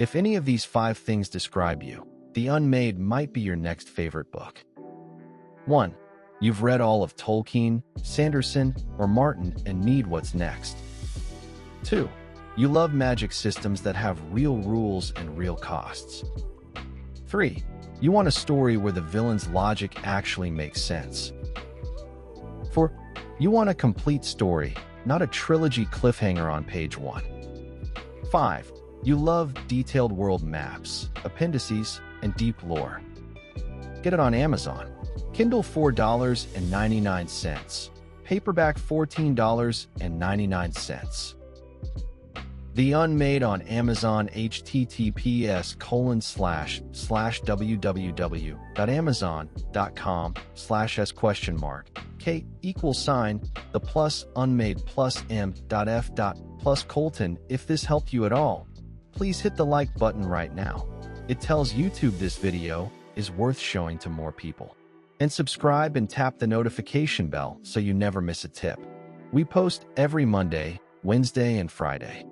If any of these 5 things describe you, The Unmade might be your next favorite book. 1. You've read all of Tolkien, Sanderson, or Martin and need what's next. 2. You love magic systems that have real rules and real costs. 3. You want a story where the villain's logic actually makes sense. 4. You want a complete story, not a trilogy cliffhanger on page 1. 5. You love detailed world maps, appendices, and deep lore. Get it on Amazon. Kindle $4.99. Paperback $14.99. The Unmade on Amazon. https://www.amazon.com/s?the+unmade+m.f.+Colton. If this helped you at all, please hit the like button right now. It tells YouTube this video is worth showing to more people. And subscribe and tap the notification bell so you never miss a tip. We post every Monday, Wednesday, and Friday.